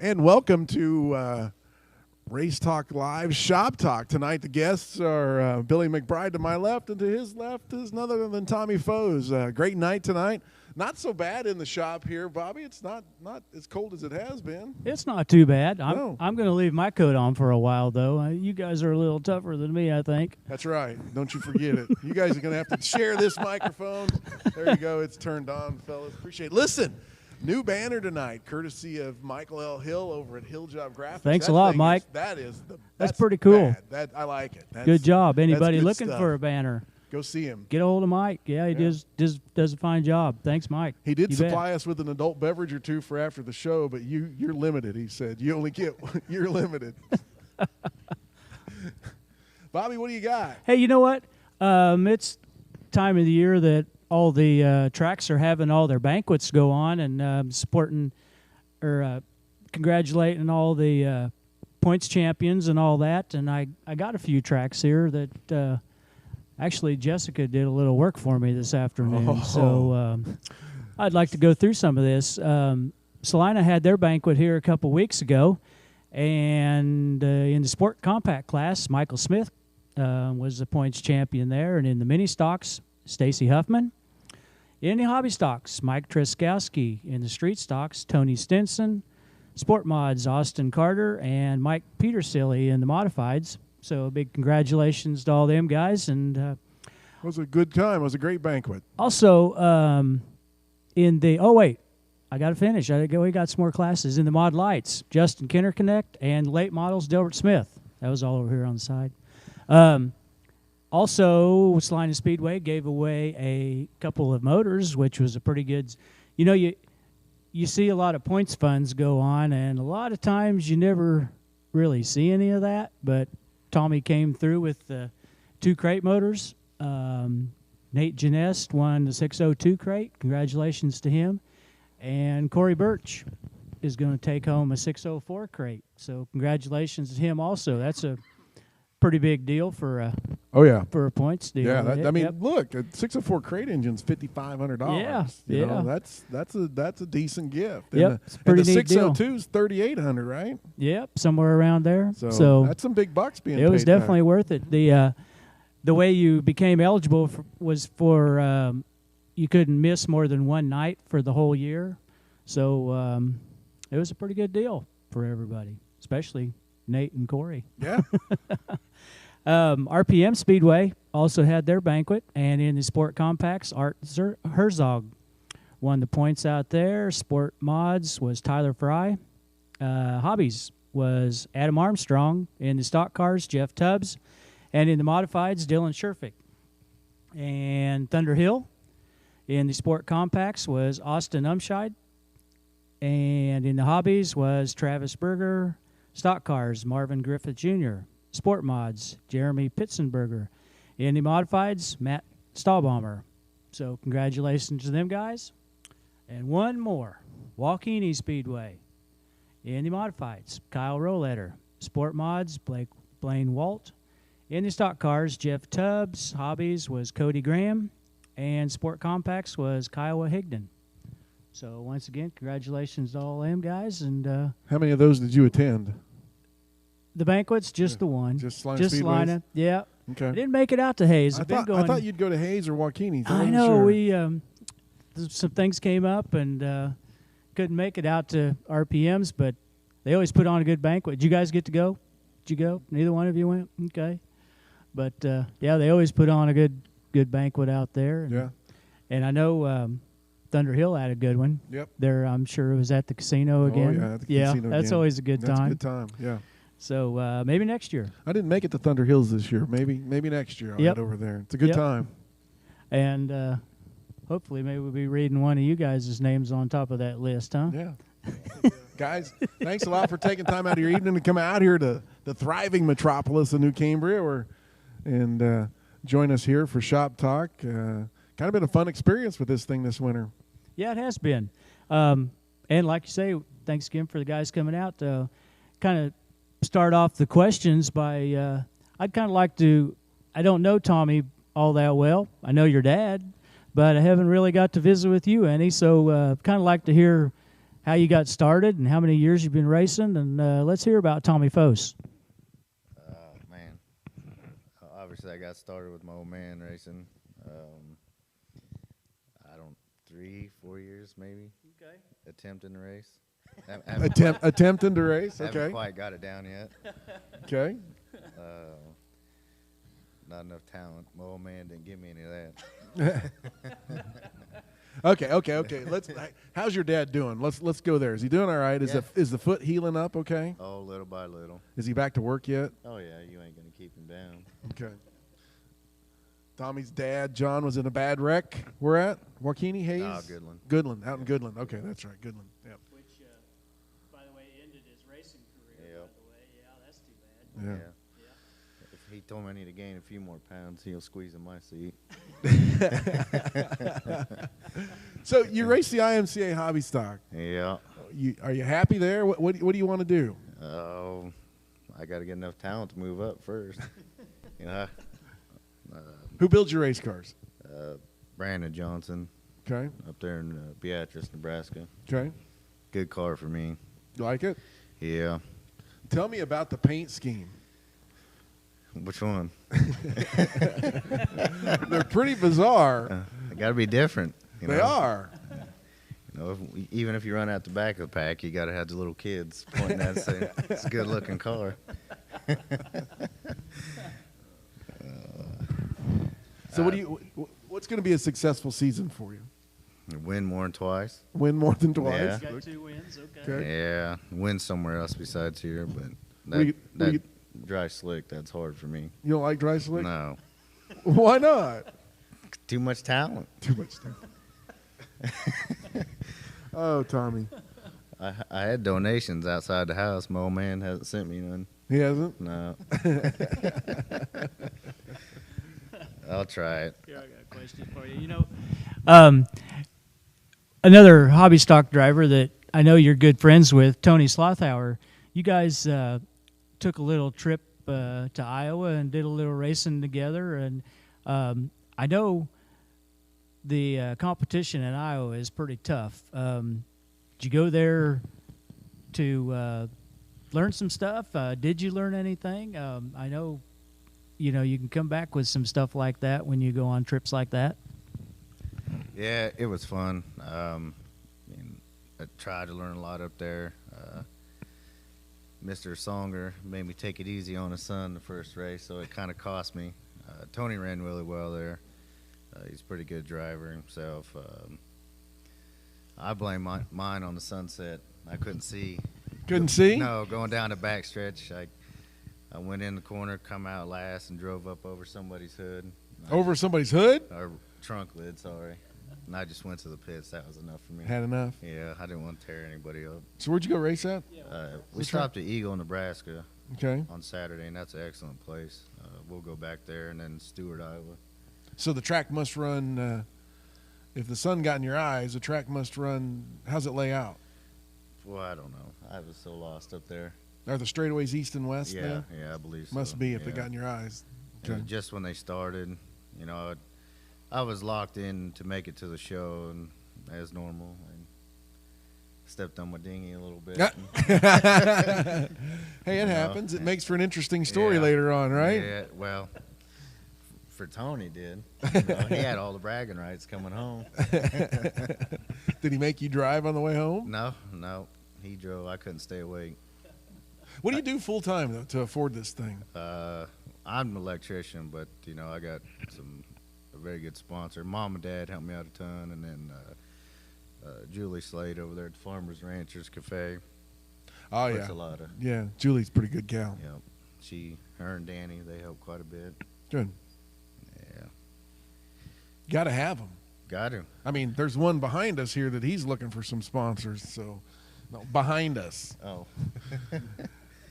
And welcome to RaceTalk Live Shop Talk. Tonight the guests are Billy McBride to my left, and to his left is none other than Tommy Fose. Great night tonight. Not so bad in the shop here, Bobby. It's not as cold as it has been. It's not too bad. No. I'm going to leave my coat on for a while, though. You guys are a little tougher than me, I think. That's right. Don't you forget it. You guys are going to have to share this microphone. There you go. It's turned on, fellas. Appreciate it. Listen. New banner tonight, courtesy of Michael L. Hill over at Hill Job Graphics. Thanks a lot, Mike. That's pretty cool. I like it. Good job. Anybody good looking stuff. For a banner, go see him. get a hold of Mike. Yeah, he does a fine job. Thanks, Mike. He did You supply bet. us with an adult beverage or two for after the show, but you're limited. He said you only get you're limited. Bobby, what do you got? Hey, you know what? It's time of the year that all the tracks are having all their banquets go on and supporting or congratulating all the points champions and all that. And I got a few tracks here that actually Jessica did a little work for me this afternoon. Oh. So I'd like to go through some of this. Salina had their banquet here a couple weeks ago. And in the sport compact class, Michael Smith was the points champion there. And in the mini stocks, Stacy Huffman. In the hobby stocks, Mike Treskowski. In the street stocks, Tony Stinson. Sport mods, Austin Carter and Mike Petersilly in the modifieds. So a big congratulations to all them guys. And It was a good time. It was a great banquet. also in the I got to finish. We got some more classes in the mod lights. Justin Kinnerconnect and late models Delbert Smith. That was all over here on the side. Also, Salina Speedway gave away a couple of motors, which was a pretty good. You know, you see a lot of points funds go on, and a lot of times you never really see any of that. But Tommy came through with the 2 crate motors. Nate Genest won the 602 crate. Congratulations to him. And Corey Birch is going to take home a 604 crate. So congratulations to him also. That's a pretty big deal for a for a points deal. Yeah, look, a 604 crate engine's $5,500. Yeah, that's a decent gift. Yep, and it's a pretty the neat deal. 602's $3,800, right? Yep, somewhere around there. So that's some big bucks being paid. It was definitely back. worth it. The way you became eligible was for you couldn't miss more than one night for the whole year. So it was a pretty good deal for everybody, especially Nate and Corey. Yeah. RPM Speedway also had their banquet, and in the sport compacts, Art Herzog won the points out there. Sport mods was Tyler Fry. Hobbies was Adam Armstrong. In the stock cars, Jeff Tubbs. And in the modifieds, Dylan Sherfick. And Thunder Hill in the sport compacts was Austin Umscheid. And in the hobbies was Travis Berger. Stock cars, Marvin Griffith Jr. Sport mods, Jeremy Pitzenberger. In the modifieds, Matt Stahlbaumer. So congratulations to them guys. And one more, Walkini Speedway. In the modifieds, Kyle Roletter. Sport mods, Blaine Walt. In the stock cars, Jeff Tubbs. Hobbies was Cody Graham. And sport compacts was Kiowa Higdon. So once again, congratulations to all them guys. And How many of those did you attend? the banquets, just the one. Just Salina Just Speedways? Salina, yeah. Okay. I didn't make it out to Hayes. I thought you'd go to Hayes or Joaquini's. I wasn't know. sure. We some things came up and couldn't make it out to RPMs, but they always put on a good banquet. Did you guys get to go? Did you go? Neither one of you went? Okay. But, yeah, they always put on a good banquet out there. And, Yeah. And I know Thunder Hill had a good one. Yep. There, I'm sure it was at the casino again. Oh, yeah, at the casino that's again. always a good That's time. a good time, yeah. So maybe next year. I didn't make it to Thunder Hills this year. Maybe next year I'll Yep. head over there. It's a good Yep. time. And hopefully maybe we'll be reading one of you guys' names on top of that list, huh? Yeah. Guys, thanks a lot for taking time out of your evening to come out here to the thriving metropolis of New Cambria and join us here for Shop Talk. Kind of been a fun experience with this thing this winter. Yeah, it has been. And like you say, thanks again for the guys coming out. Kind of start off the questions by I'd kind of like to – I don't know Tommy all that well. I know your dad, but I haven't really got to visit with you any, so kind of like to hear how you got started and how many years you've been racing. And let's hear about Tommy Fose. Man, obviously I got started with my old man racing. 3-4 years maybe. Okay. Attempting to race. Attempting to race. Haven't Okay. quite got it down yet. Okay. Not enough talent. My old man didn't give me any of that. Okay. How's your dad doing? Let's go there. Is he doing all right? Yeah. Is the foot healing up? Okay. Oh, little by little. Is he back to work yet? Oh yeah, you ain't gonna keep him down. Okay. Tommy's dad, John, was in a bad wreck. Where at? Joaquini, Hayes? No, Goodland. Goodland, out in Goodland. Okay, that's right, Goodland. Yep. Which, by the way, ended his racing career, Yep. by the way. Yeah, that's too bad. Yeah. If he told me I need to gain a few more pounds, he'll squeeze in my seat. So you race the IMCA hobby stock. Yeah. Are you happy there? What do you want to do? Oh, I got to get enough talent to move up first. You know, Who builds your race cars? Brandon Johnson Okay. up there in Beatrice, Nebraska. Okay. Good car for me. You like it? Yeah. Tell me about the paint scheme. Which one? They're pretty bizarre. They got to be different. You They know? are. You know, even if you run out the back of the pack, you got to have the little kids pointing at it saying, it's a good-looking car. So what's going to be a successful season for you? Win more than twice. Win more than twice? Yeah. Got 2 wins, okay. Okay. Yeah, win somewhere else besides here, but What do that you- dry slick, that's hard for me. You don't like dry slick? No, Why not? too much talent. Too much time. Oh, Tommy. I had donations outside the house. My old man hasn't sent me none. He hasn't? No. I'll try it. Here, I got a question for you. You know, another hobby stock driver that I know you're good friends with, Tony Slothauer. You guys took a little trip to Iowa and did a little racing together, and I know the competition in Iowa is pretty tough. Did you go there to learn some stuff? Did you learn anything? I know, you know, you can come back with some stuff like that when you go on trips like that. Yeah, it was fun. I tried to learn a lot up there. Mr. Songer made me take it easy on his son the first race, so it kind of cost me. Tony ran really well there. He's a pretty good driver himself. I blame mine on the sunset. I couldn't see. Couldn't see? No, going down the backstretch. I went in the corner, come out last, and drove up over somebody's hood. Over somebody's hood? Or trunk lid, sorry. And I just went to the pits. That was enough for me. Had enough. Yeah, I didn't want to tear anybody up. So where'd you go race at? We stopped at Eagle, Nebraska Okay. on Saturday, and that's an excellent place. We'll go back there, and then Stewart, Iowa. So the track must run, if the sun got in your eyes, the track must run, how's it lay out? Well, I don't know. I was so lost up there. Are the straightaways east and west Yeah, then? yeah, I believe so. Must be if it Yeah. got in your eyes. And Okay. just when they started, you know, I was locked in to make it to the show, and as normal, and stepped on my dinghy a little bit. Hey, it You know, happens. It makes for an interesting story Yeah. later on, right? Yeah, well, for Tony did. You know, he had all the bragging rights coming home. Did he make you drive on the way home? No, he drove. I couldn't stay awake. What do you do full time though to afford this thing? I'm an electrician, but you know, I got a very good sponsor. Mom and Dad helped me out a ton, and then Julie Slade over there at the Farmers Ranchers Cafe. Oh puts yeah, a lot of. yeah. Julie's a pretty good gal. You know, her and Danny, they help quite a bit. Good. Yeah, Got to have them. got to. I mean, there's one behind us here that he's looking for some sponsors. So, no, behind us. Oh,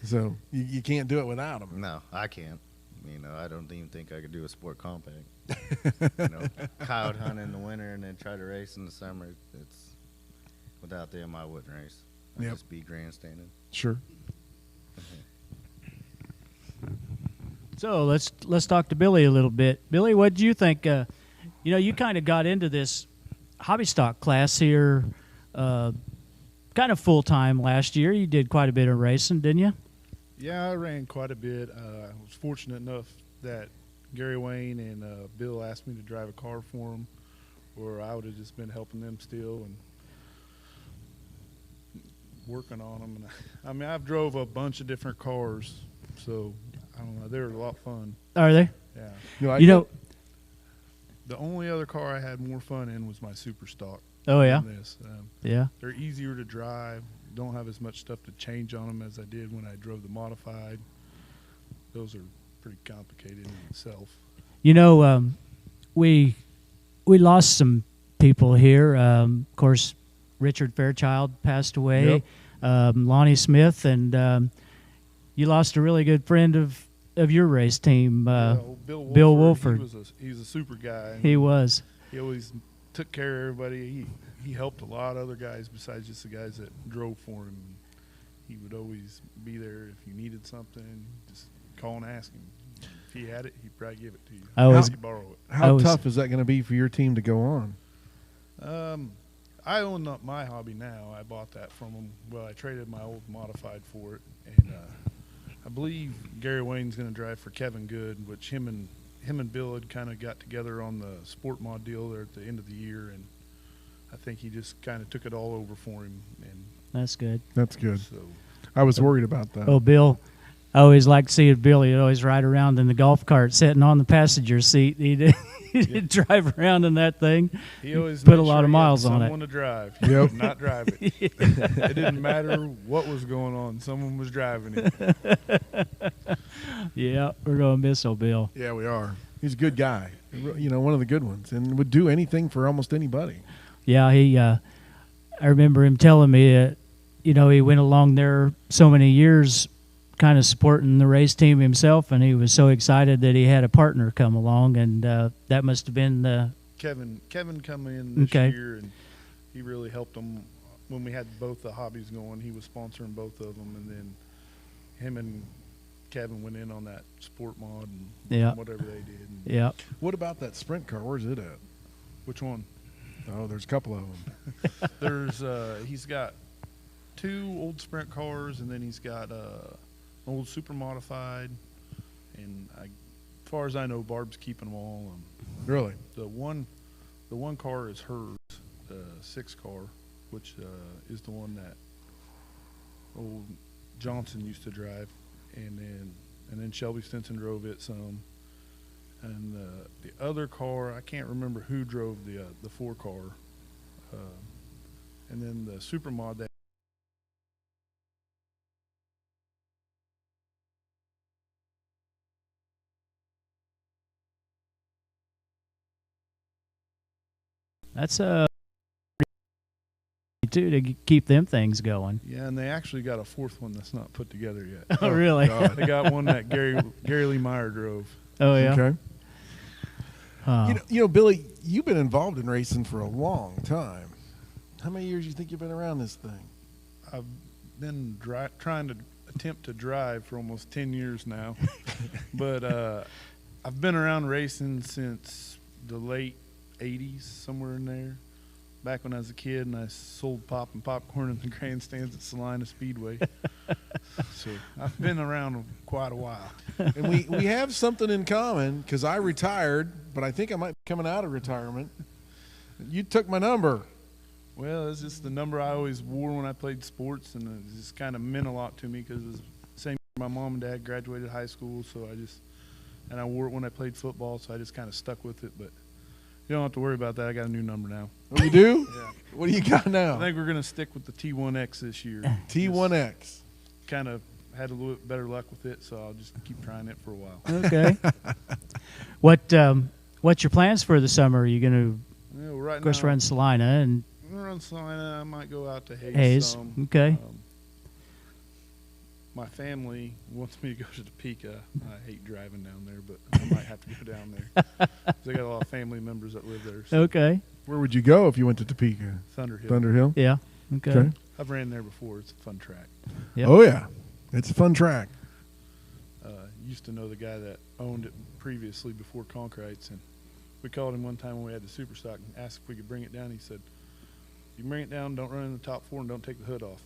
So you can't do it without them. no, I can't. You know, I don't even think I could do a sport compact. You know, coyote hunt in the winter and then try to race in the summer. It's without them, I wouldn't race. I'd Yep. just be grandstanding. Sure. So let's talk to Billy a little bit. Billy, what do you think? You know, you kind of got into this hobby stock class here kind of full time last year. You did quite a bit of racing, didn't you? Yeah, I ran quite a bit. I was fortunate enough that Gary Wayne and Bill asked me to drive a car for them, or I would have just been helping them still and working on them. And I mean, I've drove a bunch of different cars, so I don't know. They were a lot of fun. Are they? Yeah. You know. The only other car I had more fun in was my Super Stock. Oh yeah. Yeah. They're easier to drive. Don't have as much stuff to change on them as I did when I drove the modified. Those are pretty complicated in itself. You know, we lost some people here. Of course, Richard Fairchild passed away. Yep. Lonnie Smith, and you lost a really good friend of your race team, Bill Wolford. He was a super guy. He was. He always took care of everybody. He helped a lot of other guys besides just the guys that drove for him. He would always be there if you needed something. Just call and ask him. If he had it, he'd probably give it to you. How borrow it. How tough is that going to be for your team to go on? I own up my hobby now. I bought that from him. Well, I traded my old modified for it, and I believe Gary Wayne's going to drive for Kevin Good, which him and Bill had kind of got together on the sport mod deal there at the end of the year, and I think he just kind of took it all over for him. And that's good. That's good. So, I was worried about that. Oh, Bill. I always liked seeing Bill. He'd always ride around in the golf cart, sitting on the passenger seat. He'd drive around in that thing. He always put a lot of miles on it. Someone to drive. Yep. Not drive it. It didn't matter what was going on. Someone was driving it. Yeah, we're going to miss old Bill. Yeah, we are. He's a good guy. You know, one of the good ones, and would do anything for almost anybody. Yeah, he. I remember him telling me that, you know, he went along there so many years kind of supporting the race team himself, and he was so excited that he had a partner come along, and that must have been the Kevin come in this year, and he really helped them when we had both the hobbies going. He was sponsoring both of them, and then him and Kevin went in on that sport mod and whatever they did. Yeah. What about that sprint car? Where's it at? Which one? Oh, there's a couple of them. There's he's got 2 old sprint cars, and then he's got old super modified, and as far as I know, Barb's keeping them all. Really? The one car is hers, the 6 car, which is the one that old Johnson used to drive, and then Shelby Stinson drove it some, and the other car, I can't remember who drove the 4 car, and then the super mod that. That's to keep them things going. Yeah, and they actually got a 4th one that's not put together yet. Oh, really? They got one that Gary Lee Meyer drove. Oh, yeah. Okay. You know, Billy, you've been involved in racing for a long time. How many years do you think you've been around this thing? I've been trying to attempt to drive for almost 10 years now, but I've been around racing since the late 80s, somewhere in there. Back when I was a kid and I sold pop and popcorn in the grandstands at Salina Speedway. So I've been around quite a while. And we have something in common, because I retired, but I think I might be coming out of retirement. You took my number. Well, it's just the number I always wore when I played sports, and it just kind of meant a lot to me because it was the same year my mom and dad graduated high school, so I wore it when I played football, so I just kind of stuck with it. But you don't have to worry about that. I got a new number now. Oh, you do? Yeah. What do you got now? I think we're going to stick with the T1X this year. T1X. Kind of had a little bit better luck with it, so I'll just keep trying it for a while. Okay. What's your plans for the summer? Are you going to, Right of course, now, run Salina and I'm going to run Salina. I might go out to Hayes? some. Okay. My family wants me to go to Topeka. I hate driving down there, but I might have to go down there. 'Cause I got a lot of family members that live there. So. Okay. Where would you go if you went to Topeka? Thunder Hill. Thunder Hill? Yeah. Okay. I've ran there before. It's a fun track. Yep. Oh, yeah. It's a fun track. Used to know the guy that owned it previously before Concretes, and we called him one time when we had the super stock and asked if we could bring it down. He said, you bring it down, don't run in the top 4, and don't take the hood off.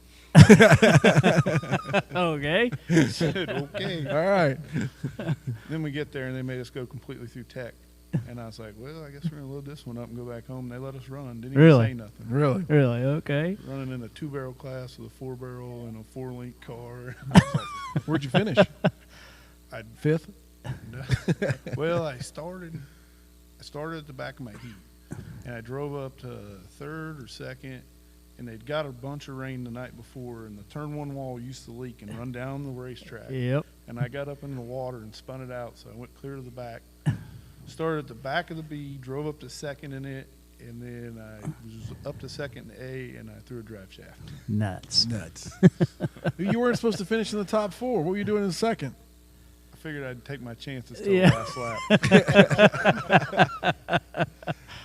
Okay. I said, okay. All right. Then we get there, and they made us go completely through tech. And I was like, well, I guess we're going to load this one up and go back home. And they let us run. Didn't even Really? say nothing. Really? Really? Okay. Running in a 2-barrel class with a 4-barrel and a 4-link car. Where'd you finish? I'd 5th? Well, I started at the back of my heat, and I drove up to 3rd or 2nd, and they'd got a bunch of rain the night before, and the turn 1 wall used to leak and run down the racetrack. Yep. And I got up in the water and spun it out, so I went clear to the back. Started at the back of the B, drove up to 2nd in it, and then I was up to 2nd in A, and I threw a drive shaft. Nuts. You weren't supposed to finish in the top 4. What were you doing in the 2nd? I figured I'd take my chances till Yeah. the last lap.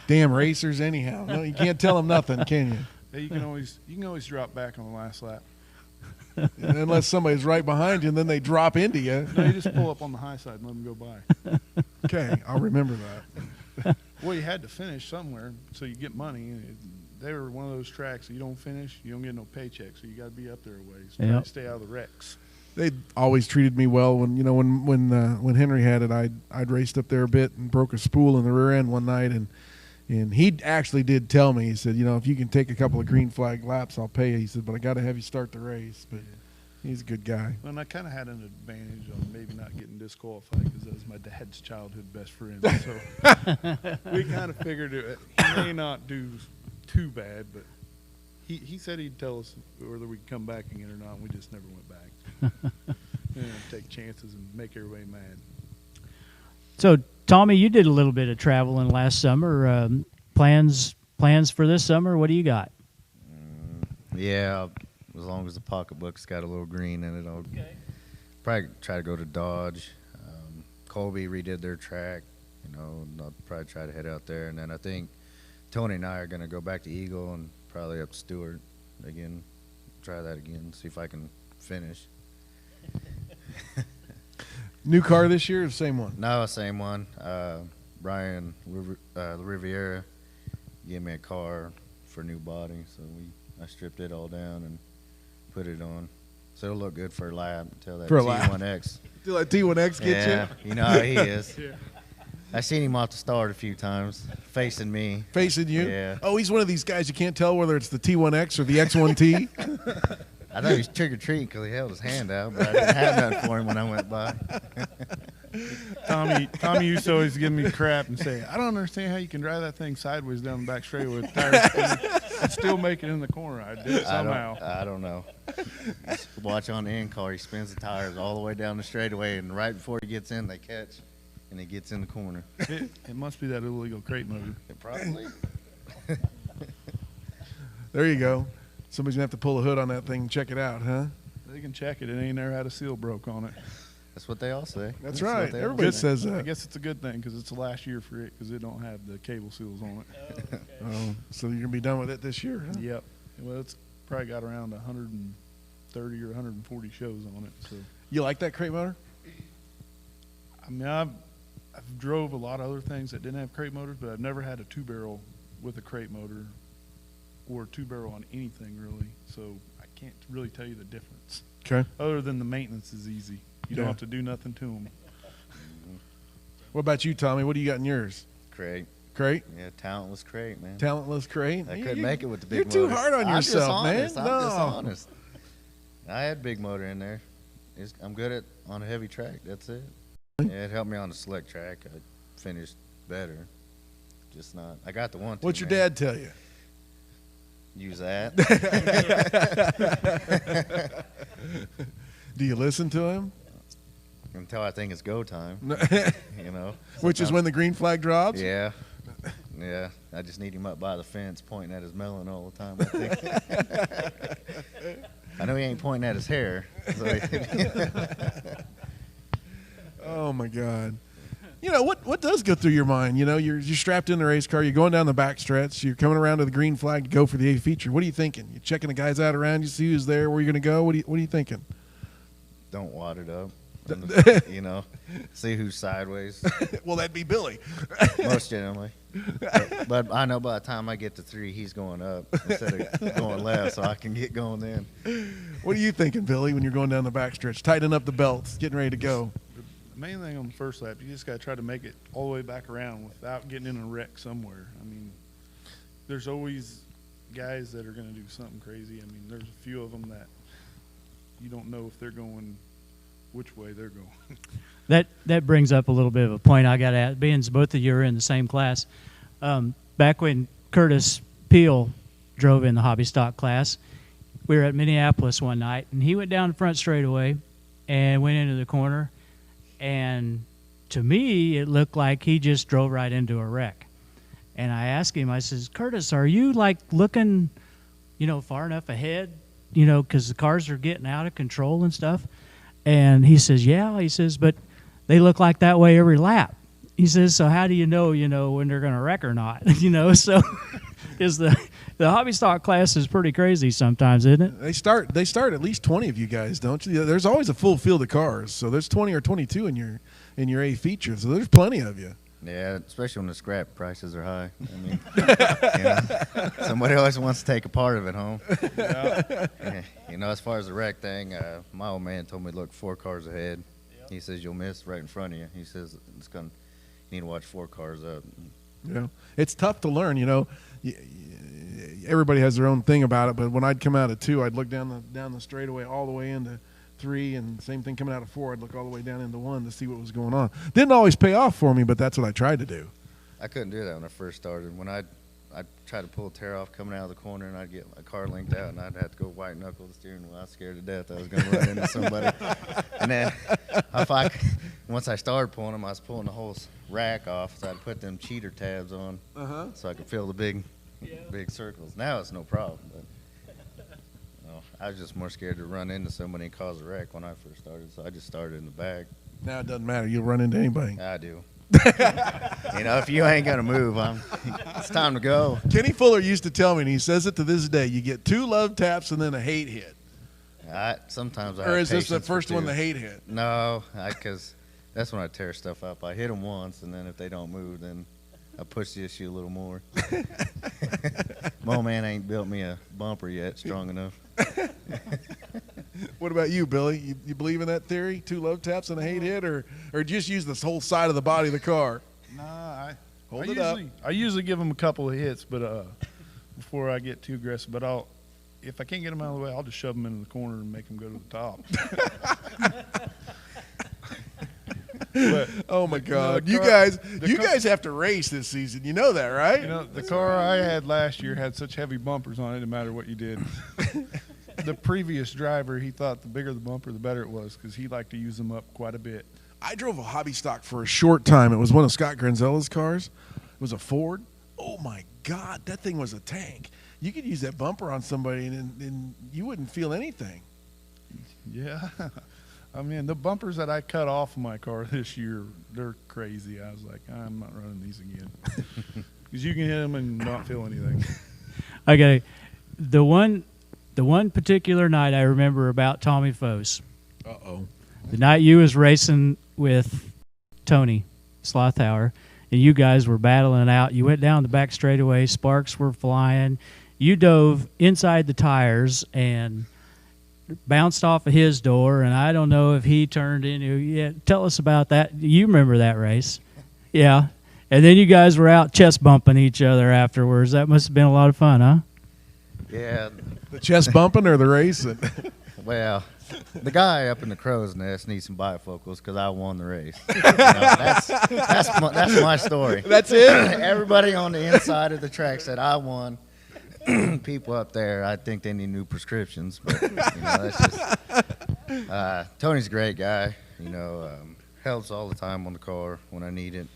Damn racers anyhow. No, you can't tell them nothing, can you? Hey, you can always drop back on the last lap. Unless somebody's right behind you and then they drop into you. No, you just pull up on the high side and let them go by. Okay, I'll remember that. Well, you had to finish somewhere, so you get money. They were one of those tracks that you don't finish, you don't get no paycheck, so you got to be up there a ways. Try Yep. to stay out of the wrecks. They always treated me well. When Henry had it, I'd raced up there a bit and broke a spool in the rear end one night, and he actually did tell me. He said, if you can take a couple of green flag laps, I'll pay you. He said, but I got to have you start the race. But he's a good guy. And I kind of had an advantage on maybe not getting disqualified because that was my dad's childhood best friend. So we kind of figured he may not do too bad, but he said he'd tell us whether we'd come back again or not, and we just never went back. Take chances and make everybody mad. So, Tommy, you did a little bit of traveling last summer. Plans for this summer? What do you got? Yeah, as long as the pocketbook's got a little green in it, I'll probably try to go to Dodge. Colby redid their track, and I'll probably try to head out there. And then I think Tony and I are going to go back to Eagle and probably up to Stewart again, try that again, see if I can finish. New car this year or the same one? No, same one. Brian Riviera gave me a car for new body, so I stripped it all down and put it on. So it'll look good for a lap until that T1X. Till that T1X gets Yeah, you? you know how he is. I seen him off the start a few times, facing me. Facing you? Yeah. Oh, he's one of these guys you can't tell whether it's the T1X or the X1T. I thought he was trick-or-treating because he held his hand out, but I didn't have nothing for him when I went by. Tommy used to always give me crap and say, I don't understand how you can drive that thing sideways down the back straightaway with tires spinning and still make it in the corner. I did it somehow. I don't know. Just watch on the end car, he spins the tires all the way down the straightaway, and right before he gets in, they catch, and he gets in the corner. It must be that illegal crate motor. Probably. There you go. Somebody's going to have to pull the hood on that thing and check it out, huh? They can check it. It ain't never had a seal broke on it. That's what they all say. That's what right. they all Everybody say. says I that. guess it's a good thing because it's the last year for it because it don't have the cable seals on it. Oh, so you're going to be done with it this year, huh? Yep. Well, it's probably got around 130 or 140 shows on it. So You like that crate motor? I mean, I've drove a lot of other things that didn't have crate motors, but I've never had a 2-barrel with a crate motor or a 2-barrel on anything really. So I can't really tell you the difference. Okay. Other than the maintenance is easy. You don't Yeah. have to do nothing to them. What about you, Tommy? What do you got in yours? Crate. Crate? Yeah, talentless crate, man. Talentless crate? I couldn't make it with the big You're motor. too hard on I'm yourself, man. just honest. I'm just honest. I had big motor in there. I'm good on a heavy track. That's it. Yeah, it helped me on the slick track. I finished better. Just not. I got the one. What's your dad tell you? Use that. Do you listen to him? Until I think it's go time. You know. Which is when the green flag drops? Yeah. Yeah. I just need him up by the fence pointing at his melon all the time, I think. I know he ain't pointing at his hair. So Oh, my God. You know, what does go through your mind? You know, you're strapped in the race car. You're going down the back stretch. You're coming around to the green flag to go for the A feature. What are you thinking? You're checking the guys out around you, see who's there, where you're going to go? What are you thinking? don't wad it up. You know, see who's sideways. Well, that'd be Billy. Most generally. But I know by the time I get to 3, he's going up instead of going left, so I can get going then. What are you thinking, Billy, when you're going down the backstretch? Tightening up the belts, getting ready to go. The main thing on the first lap, you just got to try to make it all the way back around without getting in a wreck somewhere. I mean, there's always guys that are going to do something crazy. I mean, there's a few of them that you don't know if they're going which way they're going. That brings up a little bit of a point I got at. Being both of you are in the same class, back when Curtis Peel drove in the hobby stock class, we were at Minneapolis one night, and he went down the front straightaway and went into the corner, and to me it looked like he just drove right into a wreck. And I asked him, I says, Curtis, are you like looking, far enough ahead, because the cars are getting out of control and stuff? And he says, yeah. He says, but they look like that way every lap. He says, so how do you know, when they're going to wreck or not? So is the hobby stock class is pretty crazy sometimes, isn't it? They start at least 20 of you guys, don't you? There's always a full field of cars, so there's 20 or 22 in your A feature, so there's plenty of you. Yeah, especially when the scrap prices are high. I mean, somebody always wants to take a part of it home. Yeah. As far as the wreck thing, my old man told me to look 4 cars ahead. Yep. He says you'll miss right in front of you. He says you need to watch 4 cars up. Yeah, it's tough to learn. Everybody has their own thing about it, but when I'd come out of 2, I'd look down the straightaway all the way into 3, and same thing coming out of 4. I'd look all the way down into 1 to see what was going on. Didn't always pay off for me, but that's what I tried to do. I couldn't do that when I first started. When I'd try to pull a tear off coming out of the corner, and I'd get my car linked out, and I'd have to go white knuckle the steering wheel. I was scared to death I was going to run into somebody. And then once I started pulling them, I was pulling the whole rack off, so I'd put them cheater tabs on so I could feel the big circles. Now it's no problem, but I was just more scared to run into somebody and cause a wreck when I first started, so I just started in the back. Now it doesn't matter. You'll run into anybody. I do. If you ain't going to move, it's time to go. Kenny Fuller used to tell me, and he says it to this day, you get 2 love taps and then a hate hit. Sometimes I Or have is this the patience for first one, 2. the hate hit? No, because that's when I tear stuff up. I hit them once, and then if they don't move, then I push the issue a little more. My old man ain't built me a bumper yet strong enough. What about you, Billy? You believe in that theory? 2 love taps and a hate hit, or just use this whole side of the body of the car? Nah, I I usually give them a couple of hits, but before I get too aggressive. But if I can't get them out of the way, I'll just shove them into the corner and make them go to the top. But, oh my God! You guys have to race this season. You know that, right? The car I had last year had such heavy bumpers on it. No matter what you did. The previous driver, he thought the bigger the bumper, the better it was, because he liked to use them up quite a bit. I drove a hobby stock for a short time. It was one of Scott Granzella's cars. It was a Ford. Oh my God, that thing was a tank. You could use that bumper on somebody, and you wouldn't feel anything. Yeah. I mean, the bumpers that I cut off of my car this year, they're crazy. I was like, I'm not running these again. Because you can hit them and not feel anything. Okay. The one particular night I remember about Tommy Fose. Uh-oh. The night you was racing with Tony Slothauer, and you guys were battling out. You went down the back straightaway. Sparks were flying. You dove inside the tires and bounced off of his door, and I don't know if he turned into. Yeah, tell us about that. You remember that race? Yeah. And then you guys were out chest bumping each other afterwards. That must have been a lot of fun, huh? Yeah. The chest bumping or the racing? Well, the guy up in the crow's nest needs some bifocals because I won the race. That's my story. That's it? Everybody on the inside of the track said I won. People up there, I think they need new prescriptions. But, that's just Tony's a great guy. Helps all the time on the car when I need it.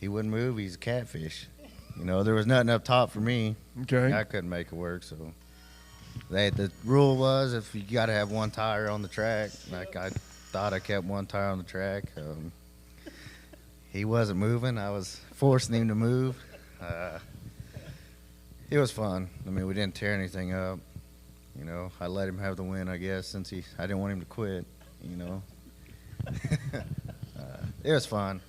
He wouldn't move. He's a catfish. There was nothing up top for me. Okay. I couldn't make it work, so the rule was if you got to have 1 tire on the track. Like I thought I kept 1 tire on the track. He wasn't moving. I was forcing him to move. It was fun. I mean, we didn't tear anything up. I let him have the win, I guess, since I didn't want him to quit. It was fun.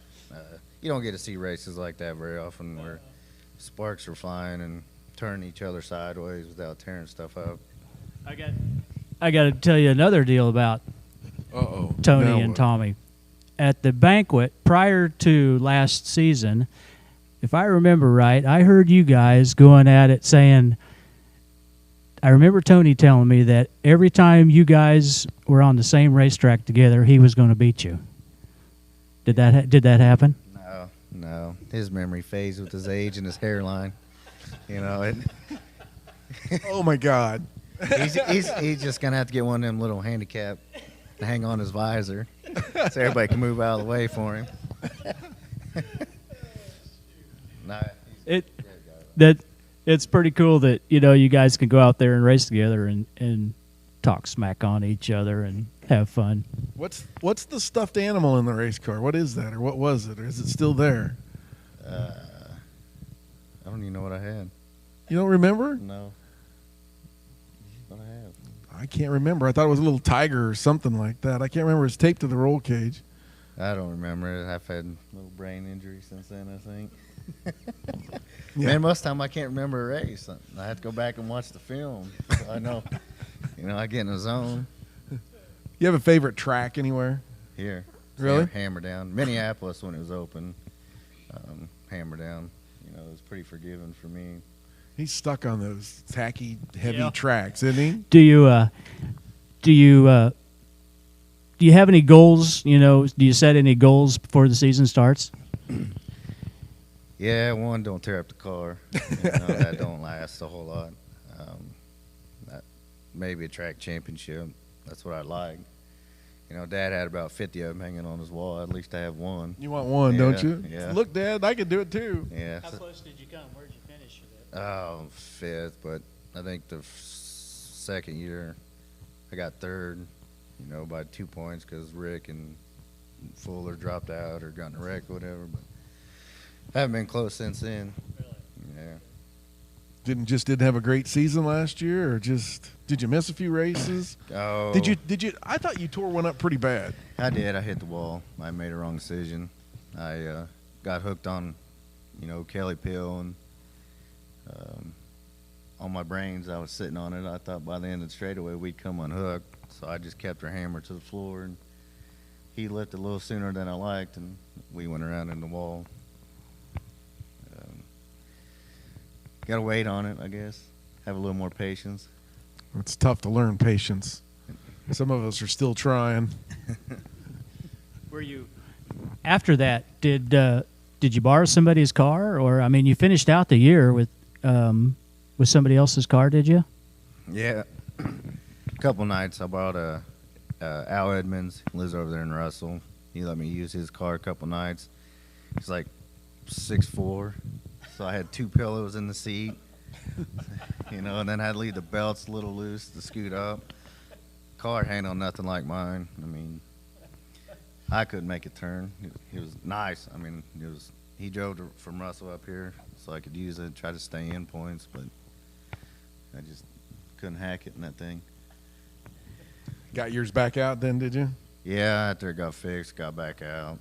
You don't get to see races like that very often where sparks are flying and turning each other sideways without tearing stuff up. I got to tell you another deal about Tony Now and what? Tommy. At the banquet prior to last season, if I remember right, I heard you guys going at it saying, I remember Tony telling me that every time you guys were on the same racetrack together, he was going to beat you. Did that happen? No. His memory fades with his age and his hairline. You know, Oh my God. he's just gonna have to get one of them little handicap to hang on his visor, so everybody can move out of the way for him. Nah, It's pretty cool that you guys can go out there and race together and talk smack on each other and have fun. What's the stuffed animal in the race car? What is that, or what was it, or is it still there? I don't even know what I had. You don't remember? No. What I have. I can't remember. I thought it was a little tiger or something like that. I can't remember. It's taped to the roll cage. I don't remember. I've had a little brain injury since then, I think. Yeah. Man, most of the time I can't remember a race. I have to go back and watch the film. So I know, I get in the zone. You have a favorite track anywhere? Here. Really? Hammer Down. Minneapolis when it was open. Hammer Down. It was pretty forgiving for me. He's stuck on those tacky, heavy Yeah. tracks, isn't he? Do you have any goals? Do you set any goals before the season starts? Yeah, one, don't tear up the car. That don't last a whole lot. Maybe a track championship. That's what I'd like. Dad had about 50 of them hanging on his wall. At least I have one. You want one, Yeah, don't you? yeah. Look, Dad, I can do it too. Yeah. How close did you come? Where did you finish with it? Oh, fifth, but I think the second year I got third, by 2 points because Rick and Fuller dropped out or got in a wreck or whatever. But I haven't been close since then. Really? Yeah. Didn't have a great season last year, or did you miss a few races? Oh. Did you? I thought you tore one up pretty bad. I did. I hit the wall. I made a wrong decision. I got hooked on, Kelly Pill and on my brains. I was sitting on it. I thought by the end of the straightaway we'd come unhooked, so I just kept her hammer to the floor, and he lifted a little sooner than I liked, and we went around in the wall. Got to wait on it, I guess. Have a little more patience. It's tough to learn patience. Some of us are still trying. Were you after that? Did you borrow somebody's car, or you finished out the year with somebody else's car? Did you? Yeah, a couple nights I borrowed Al Edmonds. He lives over there in Russell. He let me use his car a couple nights. He's like 6'4", so I had 2 pillows in the seat, and then I'd leave the belts a little loose to scoot up. Car handled nothing like mine. I couldn't make a turn. It was nice. He drove from Russell up here so I could use it, try to stay in points, but I just couldn't hack it in that thing. Got yours back out then, did you? Yeah, after it got fixed, got back out.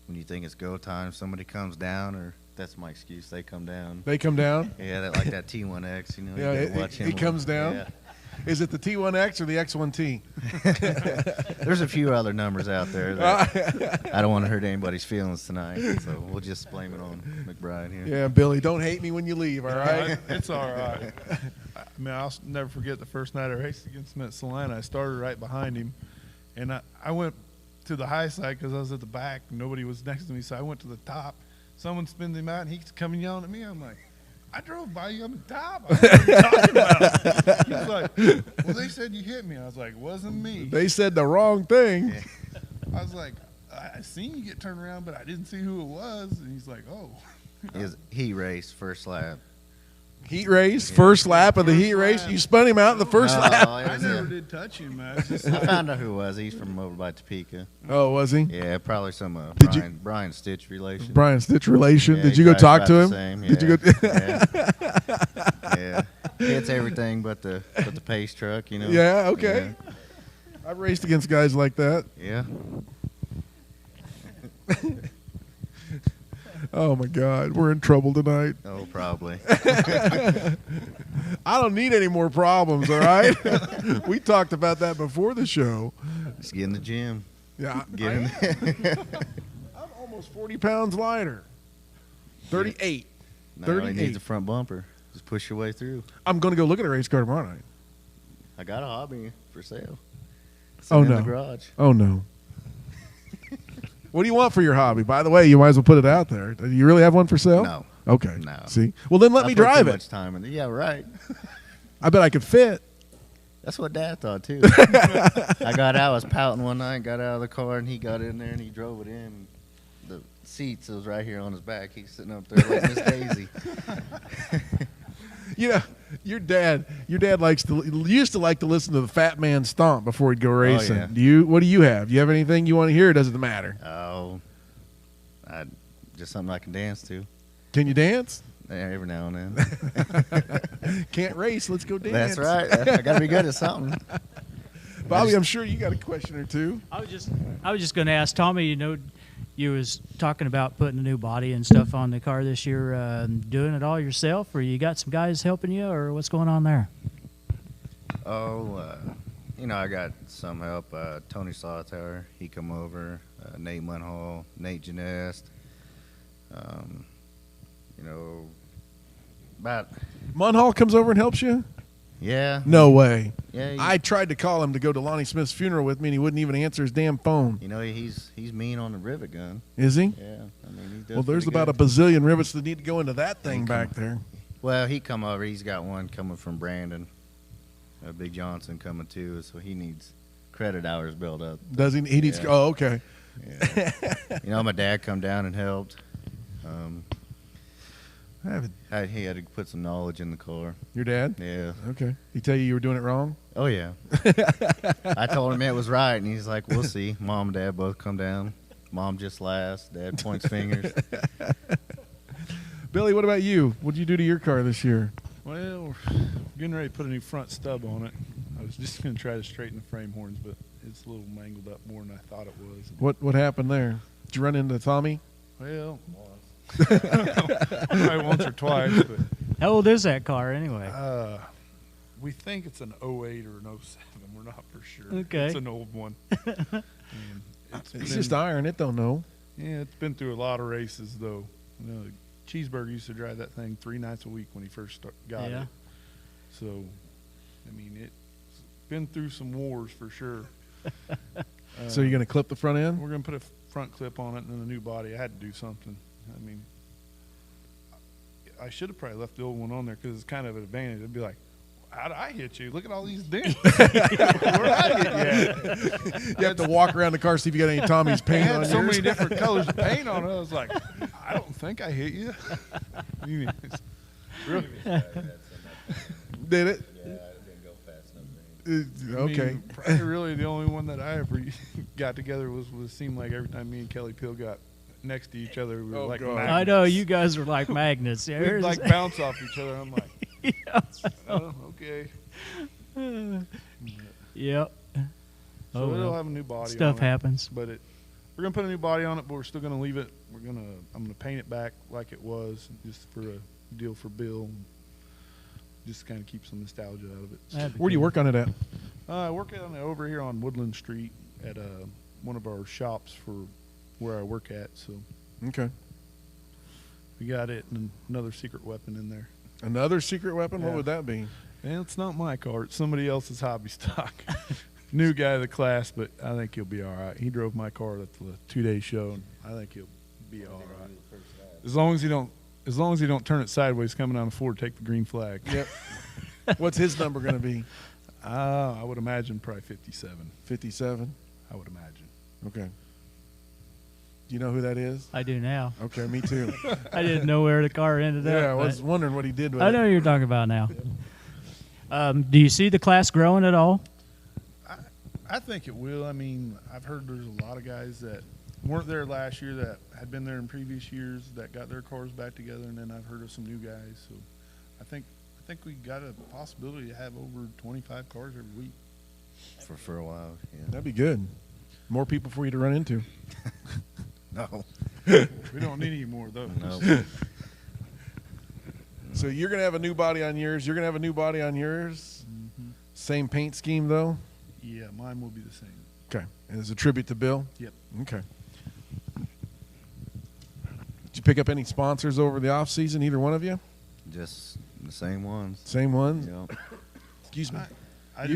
When you think it's go time, somebody comes down, or that's my excuse, they come down. They come down? Yeah, like that T1X, Yeah, you gotta watch him. it comes down? Yeah. Is it the T1X or the X1T? There's a few other numbers out there that I don't want to hurt anybody's feelings tonight, so we'll just blame it on McBride here. Yeah, Billy, don't hate me when you leave, all right? It's all right. I'll never forget the first night I raced against him at Salina. I started right behind him, and I went to the high side because I was at the back. Nobody was next to me, so I went to the top. Someone spins him out, and he's coming yelling at me. I'm like, I drove by you on the top. I don't know what you're talking about. He was like, well, they said you hit me. I was like, wasn't me. They said the wrong thing. Yeah. I was like, I seen you get turned around, but I didn't see who it was. And he's like, oh. His heat race, first lap. Heat race, first lap of the heat race. You spun him out in the first lap. I never did touch him, man. It's just I like, found out who it was. He's from over by Topeka. Oh, was he? Yeah, probably some Did you- Brian Stitch relation. Brian Stitch relation. Yeah, Did he you go drives talk about to the him? same, Did you yeah. go? Yeah. It's everything but the pace truck, Yeah, okay. Yeah. I've raced against guys like that. Yeah. Oh my God, we're in trouble tonight. Oh, probably. I don't need any more problems, all right? We talked about that before the show. Just get in the gym. Yeah, Get in there. I'm almost 40 pounds lighter. 38. No, all you need 38. is a front bumper. Just push your way through. I'm going to go look at a race car tomorrow night. I got a hobby for sale. Oh, In no. the garage. Oh, no. What do you want for your hobby? By the way, you might as well put it out there. Do you really have one for sale? No. Okay. No. See? Well, then let I me put drive too it. much time in it. Yeah, right. I bet I could fit. That's what Dad thought too. I got out, I was pouting one night, got out of the car, and he got in there and he drove it in. The seats, it was right here on his back. He's sitting up there like Miss Daisy. You know, your dad used to like to listen to the Fat Man Stomp before he'd go racing. yeah. What do you have? Do you have anything you want to hear? Or does it matter? Oh, just something I can dance to. Can you dance? Every now and then. Can't race. Let's go dance. That's right. I got to be good at something. Bobby, I'm sure you got a question or two. I was just going to ask Tommy. You know, you was talking about putting a new body and stuff on the car this year. Doing it all yourself, or you got some guys helping you, or what's going on there? Oh, I got some help. Tony Sawtower, he come over. Nate Munhall, Nate Janest. About Munhall comes over and helps you? yeah. No way. Yeah, I tried to call him to go to Lonnie Smith's funeral with me, and he wouldn't even answer his damn phone. He's mean on the rivet gun. Is he? Yeah, he does. Well, there's pretty about a good. bazillion rivets that need to go into that thing back there. Well, he come over. He's got one coming from Brandon. Big Johnson coming too, so he needs credit hours built up. Does he? He needs. Yeah. Oh, okay. Yeah. My dad come down and helped. I haven't. He had to put some knowledge in the car. Your dad? Yeah. Okay. He tell you were doing it wrong? Oh yeah. I told him it was right, and he's like, "We'll see." Mom and Dad both come down. Mom just laughs. Dad points fingers. Billy, what about you? What did you do to your car this year? Well, we're getting ready to put a new front stub on it. I was just going to try to straighten the frame horns, but it's a little mangled up more than I thought it was. What happened there? Did you run into Tommy? Well, probably once or twice, but How old is that car anyway? we think it's an 08 or an 07. We're not for sure. Okay. It's an old one. And It's just iron. It don't know. Yeah, it's been through a lot of races, though. Cheeseburger used to drive that thing 3 nights a week when he first got Yeah. it. So, it's been through some wars for sure. So you're going to clip the front end? We're going to put a front clip on it and then a new body. I had to do something. I should have probably left the old one on there because it's kind of an advantage. It'd be like, how'd I hit you? Look at all these dents. Where'd I hit you at? You have to walk around the car, see if you got any Tommy's I paint had on so yours. many different colors of paint on it. I was like, I don't think I hit you. Really? Did it? Yeah, I didn't go fast enough. Okay. Probably really the only one that I ever got together was seemed like every time me and Kelly Peel got next to each other, we were Oh, like God. magnets. I know you guys are like magnets. Yeah, We'd here's- like bounce off each other. I'm like, oh, okay. Yep. So Oh, it'll well. have a new body. Stuff on it, happens. but we're gonna put a new body on it, but we're still gonna leave it. I'm gonna paint it back like it was, just for a deal for Bill. Just kind of keep some nostalgia out of it. That'd be Where do you cool. work on it at? I work on it over here on Woodland Street at one of our shops for where I work at. So Okay. we got it and another secret weapon in there. Another secret weapon? What Yeah. would that be? And it's not my car; it's somebody else's hobby stock. New guy of the class, but I think he'll be all right. He drove my car at the 2-day show, and I think he'll be all right. As long as he don't turn it sideways coming on a Ford, take the green flag. Yep. What's his number going to be? I would imagine probably 57. 57? I would imagine. Okay. Do you know who that is? I do now. Okay, me too. I didn't know where the car ended up. Yeah, I was but wondering what he did with I it. know who you're talking about now. Do you see the class growing at all? I think it will. I've heard there's a lot of guys that weren't there last year that had been there in previous years that got their cars back together, and then I've heard of some new guys. So I think we got a possibility to have over 25 cars every week. for a while. Yeah. That'd be good. More people for you to run into. No. We don't need any more, though. No. So you're going to have a new body on yours. You're going to have a new body on yours. Mm-hmm. Same paint scheme, though? Yeah, mine will be the same. Okay. And as a tribute to Bill? Yep. Okay. Did you pick up any sponsors over the off season, either one of you? Just the same ones. Same ones? Yep. Excuse me. I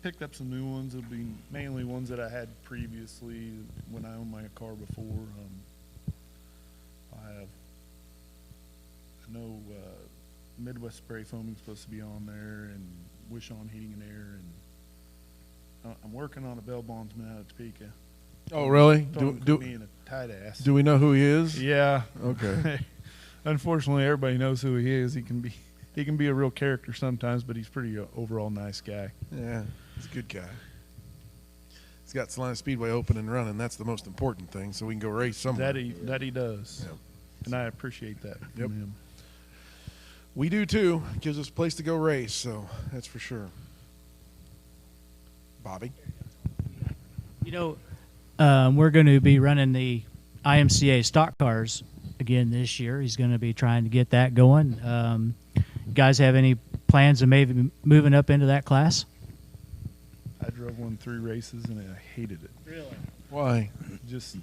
picked up some new ones. It'll be mainly ones that I had previously when I owned my car before. I know Midwest Spray Foaming is supposed to be on there, and Wish On Heating and Air, and I'm working on a bail bondsman out of Topeka. Oh, really? Being a tight ass. Do we know who he is? Yeah. Okay. Unfortunately, everybody knows who he is. He can be a real character sometimes, but he's pretty overall nice guy. Yeah, he's a good guy. He's got Salina Speedway open and running. That's the most important thing, so we can go race somewhere. That he does. Yep. And I appreciate that from Yep. him. We do too. Gives us a place to go race, so that's for sure. Bobby? You know, we're going to be running the IMCA stock cars again this year. He's going to be trying to get that going. You guys have any plans of maybe moving up into that class? I drove 3 races and I hated it. Really? Why? Just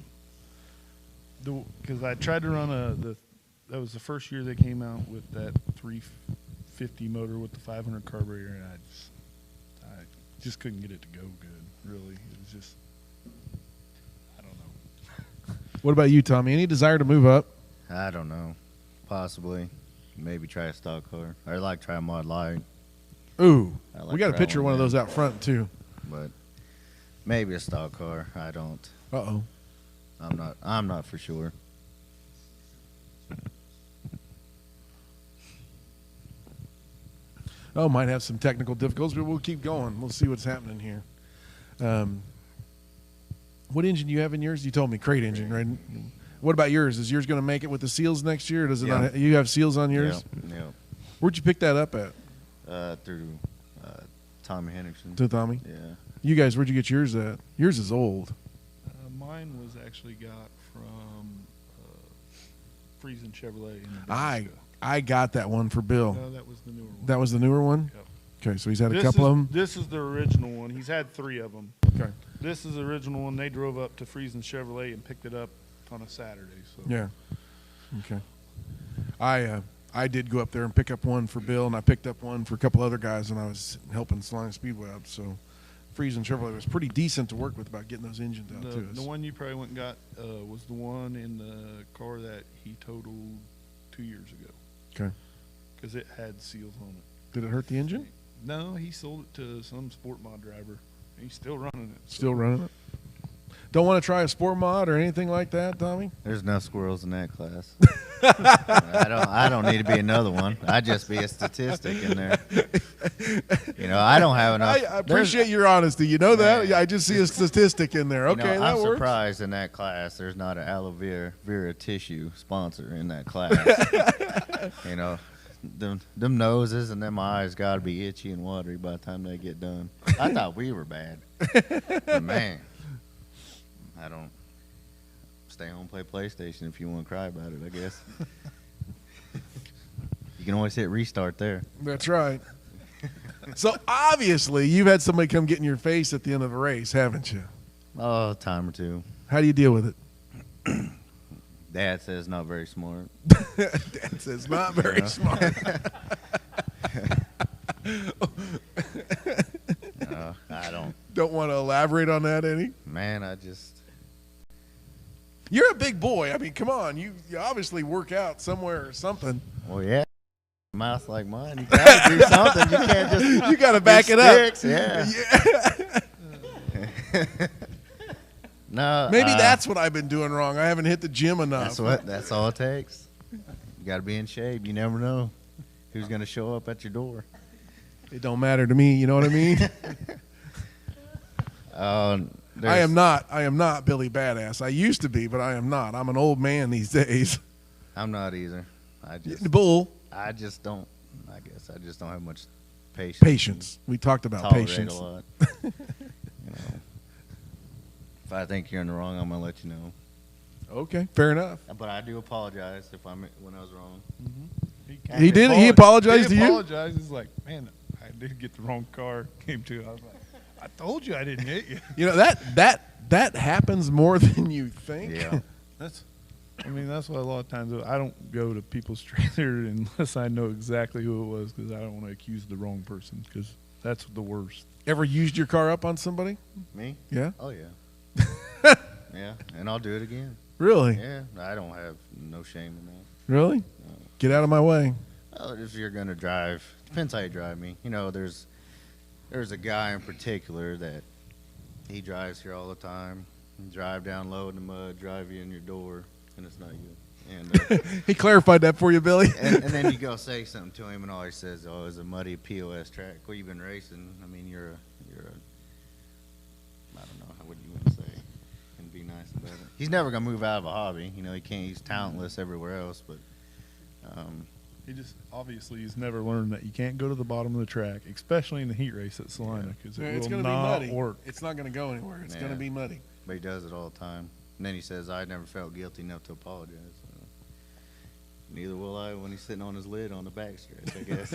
because I tried to run that was the first year they came out with that 350 motor with the 500 carburetor, and I just couldn't get it to go good. Really, it was just, I don't know. What about you, Tommy? Any desire to move up? I don't know. Possibly. Maybe try a stock car. I'd like to try a Mod Light, Ooh, I like we got a that picture of one, one of yeah. those out front too. but maybe a stock car. I don't. Uh-oh. I'm not for sure. Oh, might have some technical difficulties, but we'll keep going. We'll see what's happening here. What engine do you have in yours? You told me crate engine, right? What about yours? Is yours going to make it with the seals next year? Or does it Yeah. not? You have seals on yours? Yeah. Where'd you pick that up at? Through Tommy Henderson. To Tommy? Yeah. You guys, where'd you get yours at? Yours is old. Mine was actually got from Friesen Chevrolet in I Nebraska. I got that one for Bill. No, that was the newer one. That was the newer one? Yep. Okay, so he's had a This couple is- of them. This is the original one. He's had 3 of them. Okay. This is the original one. They drove up to Friesen Chevrolet and picked it up on a Saturday. So Yeah. Okay. I did go up there and pick up one for Bill, and I picked up one for a couple other guys when I was helping Salina Speedway up. So Friesen Chevrolet was pretty decent to work with about getting those engines out to us. the one you probably went and got was the one in the car that he totaled 2 years ago. Okay. Because it had seals on it. Did it hurt the engine? No, he sold it to some sport mod driver. He's still running it. Still running it? Don't want to try a sport mod or anything like that, Tommy? There's no squirrels in that class. I don't need to be another one. I just be a statistic in there. I don't have enough. I appreciate your honesty. You know that? Man. Yeah, I just see a statistic in there. Okay, that I'm works. surprised in that class there's not an aloe vera tissue sponsor in that class. Them noses and them eyes got to be itchy and watery by the time they get done. I thought we were bad. But man, I don't. Stay home, play PlayStation if you want to cry about it, I guess. You can always hit restart there. That's right. So obviously you've had somebody come get in your face at the end of a race, haven't you? Oh, a time or two. How do you deal with it? Dad says not very smart. Dad says not very smart. I don't. Don't want to elaborate on that any? Man, I just. You're a big boy. I mean, come on. You obviously work out somewhere or something. Well, yeah. Mouth like mine. You gotta do something. You can't just. You got to back it up. sticks, Yeah. Yeah. No. Maybe that's what I've been doing wrong. I haven't hit the gym enough. That's all it takes. You got to be in shape. You never know who's going to show up at your door. It don't matter to me. You know what I mean? I am not Billy Badass. I used to be, but I am not. I'm an old man these days. I'm not either. I Bull. just don't. I guess I just don't have much patience. Patience. We talked about Tolerate patience. a lot. You know, if I think you're in the wrong, I'm gonna let you know. Okay, fair enough. But I do apologize if when I was wrong. He did. He apologized to He you. apologized. He's like, man, I did get the wrong car. Came to. I was like, I told you I didn't hit you. You know that happens more than you think. Yeah. I mean, that's why a lot of times I don't go to people's trailer unless I know exactly who it was, because I don't want to accuse the wrong person, because that's the worst. Ever used your car up on somebody? Me? Yeah. Oh yeah. Yeah, and I'll do it again. Really? Yeah, I don't have no shame in that. Really? No. Get out of my way. Well, if you're gonna drive, depends how you drive me. You know, there's a guy in particular that he drives here all the time. Drive down low in the mud, drive you in your door, and it's not you. And He clarified that for you, Billy. and then you go say something to him, and all he says, "Oh, it's a muddy POS track." Well, you've been racing. I mean, you're a I don't know what you want to say, and be nice about it. He's never gonna move out of a hobby. You know, he can't. He's talentless everywhere else, but He just obviously he's never learned that you can't go to the bottom of the track, especially in the heat race at Salina, because It's it going will to be not muddy. work. It's not going to go anywhere. It's going Yeah. to be muddy. but he does it all the time. And then he says, "I never felt guilty enough to apologize." So, neither will I when he's sitting on his lid on the backstretch, I guess.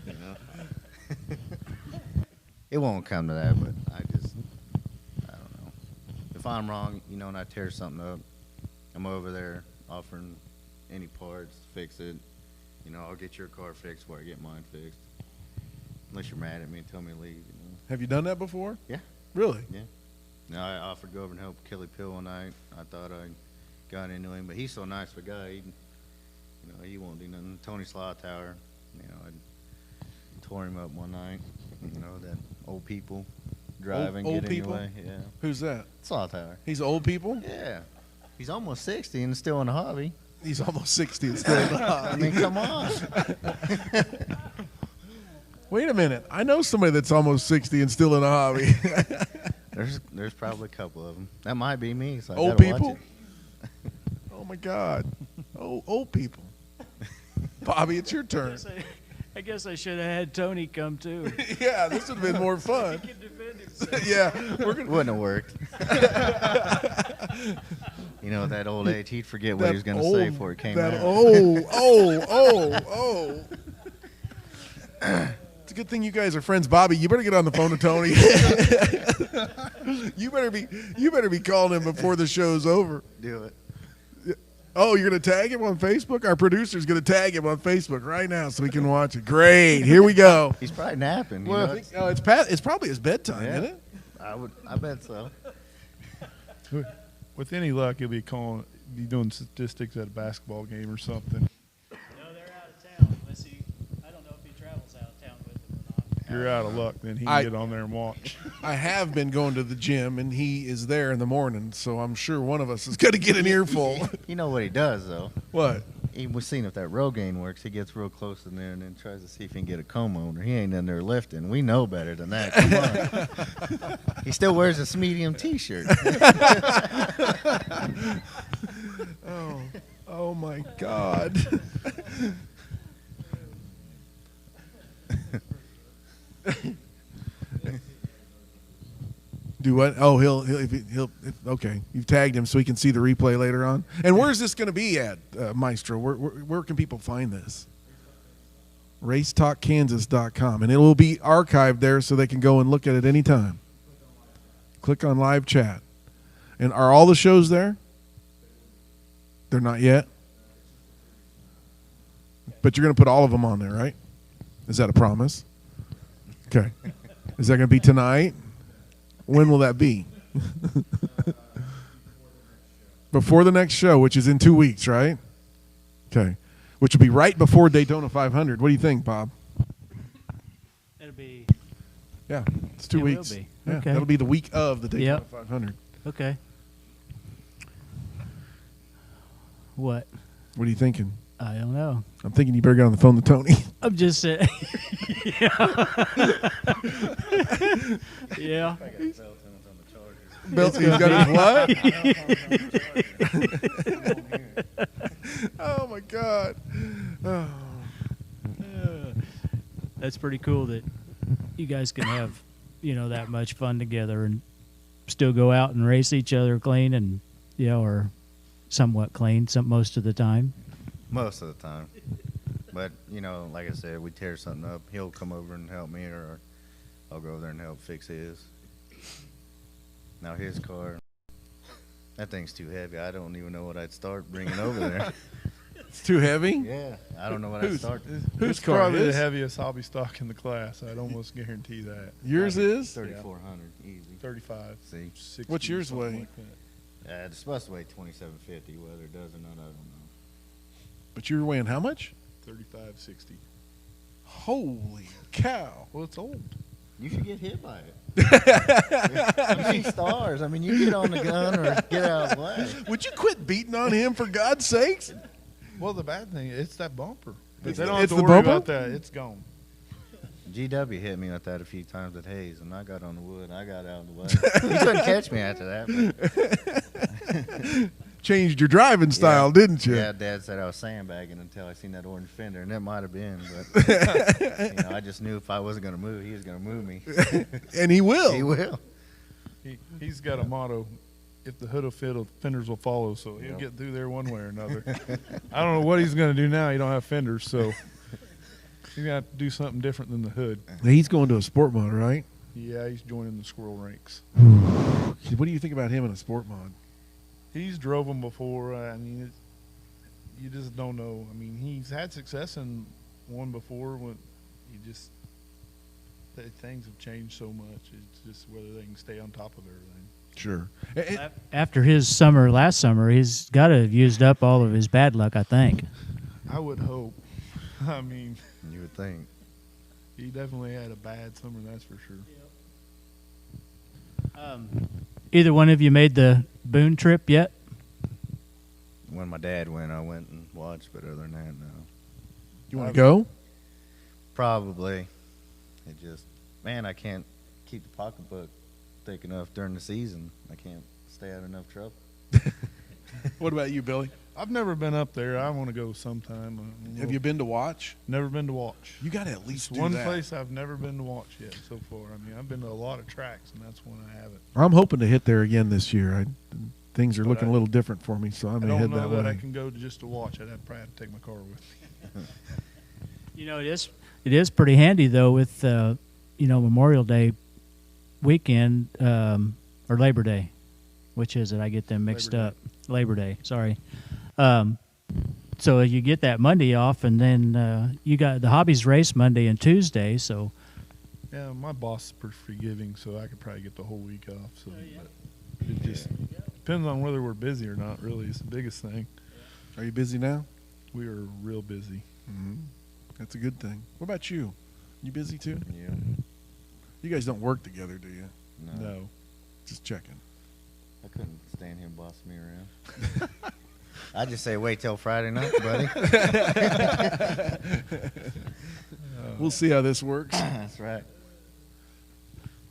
You know? It won't come to that, but I don't know. If I'm wrong, you know, and I tear something up, I'm over there offering any parts, fix it. You know, I'll get your car fixed before I get mine fixed. Unless you're mad at me and tell me to leave, you know. Have you done that before? Yeah. Really? Yeah. No, I offered to go over and help Kelly Pill one night. I thought I got into him, but he's so nice of a guy. He won't do nothing. Tony Slaughtower, you know, I tore him up one night. You know, that old people driving, Old get in people? your way. Yeah. Who's that? Slaughtower. He's old people? Yeah. He's almost 60 and still in the hobby. He's almost 60 and still in the I hobby. mean, come on. Wait a minute. I know somebody that's almost 60 and still in a hobby. There's probably a couple of them. That might be me. So I Old gotta watch people? it. Oh, my God. Oh, old people. Bobby, it's your turn. I guess I should have had Tony come too. Yeah, this would have been more fun. He can defend himself. Yeah, we're gonna. Wouldn't have worked. You know, at that old age, he'd forget what he was going to say before it came out. Oh. It's a good thing you guys are friends, Bobby. You better get on the phone to Tony. You better be calling him before the show's over. Do it. Oh, you're going to tag him on Facebook? Our producer's going to tag him on Facebook right now so we can watch it. Great. Here we go. He's probably napping. You Well, know, it's probably his bedtime, Yeah. isn't it? I bet so. With any luck, he'll be doing statistics at a basketball game or something. No, they're out of town. Unless I don't know if he travels out of town with them or not. You're out of luck, then he can get on there and watch. I have been going to the gym, and he is there in the morning, so I'm sure one of us is going to get an earful. You know what he does, though? What? We've seen if that Rogaine works. He gets real close in there and then tries to see if he can get a comb over. He ain't in there lifting. We know better than that. Come on. He still wears a medium T-shirt. Oh my God. Do what? Oh, he'll. Okay, you've tagged him so he can see the replay later on. And where's this going to be at, Maestro? Where can people find this? RaceTalkKansas.com, and it will be archived there so they can go and look at it anytime. Click on live chat. And are all the shows there? They're not yet. But you're going to put all of them on there, right? Is that a promise? Okay. Is that going to be tonight? When will that be? Before the next show, which is in 2 weeks, right? Okay. Which will be right before Daytona 500. What do you think, Bob? It'll be Yeah, it's 2 It will weeks. be. Yeah, Okay. That'll be the week of the Daytona Yep. 500. okay. What? What are you thinking? I don't know. I'm thinking you better get on the phone to Tony. I'm just saying. Yeah. Belton's got his what? Oh, my God. Oh. That's pretty cool that you guys can have that much fun together and still go out and race each other clean and, or somewhat clean most of the time? Most of the time. But, like I said, we tear something up, he'll come over and help me, or I'll go over there and help fix his. Now his car, that thing's too heavy. I don't even know what I'd start bringing over there. It's too heavy? Yeah, I don't know what I'd start. Whose It's car probably is? the heaviest hobby stock in the class. I'd almost guarantee that. Yours is? 3,400, easy. 35. See? 60, What's yours something weigh? like that. It's supposed to weigh 2,750. Whether it does or not, I don't know. But you're weighing how much? 35, 60. Holy cow. Well, it's old. You should get hit by it. You see stars. I mean, you get on the gun or get out of the way. Would you quit beating on him, for God's sakes? Well, the bad thing, it's that bumper. But It's they the- don't have it's to the worry bumper? about that. It's gone. GW hit me with that a few times at Hayes, and I got on the wood. I got out of the way. He couldn't catch me after that. Changed your driving style, didn't you? Yeah, Dad said I was sandbagging until I seen that orange fender, and it might have been, but I just knew if I wasn't going to move, he was going to move me. And he will. He will. He's got a motto: if the hood will fit, fenders will follow. So he'll Yep. get through there one way or another. I don't know what he's going to do now. He don't have fenders, so he's going to have to do something different than the hood. He's going to a sport mod, right? Yeah, he's joining the squirrel ranks. What do you think about him in a sport mod? He's drove them before. I mean, you just don't know. I mean, he's had success in one before. When things have changed so much. It's just whether they can stay on top of everything. Sure. After his summer last summer, he's got to have used up all of his bad luck, I think. I would hope. I mean, You would think. he definitely had a bad summer, that's for sure. Either one of you made the Boone trip yet? When my dad went, I went and watched, but other than that, no. You want to go? Probably. It just, man, I can't keep the pocketbook thick enough during the season. I can't stay out of enough trouble. What about you, Billy? I've never been up there. I want to go sometime. Have you been to watch? Never been to watch. You got to at least It's do one that. place I've never been to watch yet so far. I mean, I've been to a lot of tracks, and that's one I haven't. I'm hoping to hit there again this year. Things are But looking I- a little different for me, so I I may don't head know that that way. I can go just to watch. I'd probably have to take my car with me. It is pretty handy though with Memorial Day weekend or Labor Day. Which is it? I get them mixed Labor up. Labor Day, sorry. So you get that Monday off, and then you got the hobbies race Monday and Tuesday. So Yeah, my boss is pretty forgiving, so I could probably get the whole week off. So, but it just depends on whether we're busy or not. Really, it's the biggest thing. Are you busy now? We are real busy. Mm-hmm. That's a good thing. What about you? You busy too? Yeah. You guys don't work together, do you? No. Just checking. I couldn't stand him bossing me around. I just say wait till Friday night, buddy. We'll see how this works. That's right.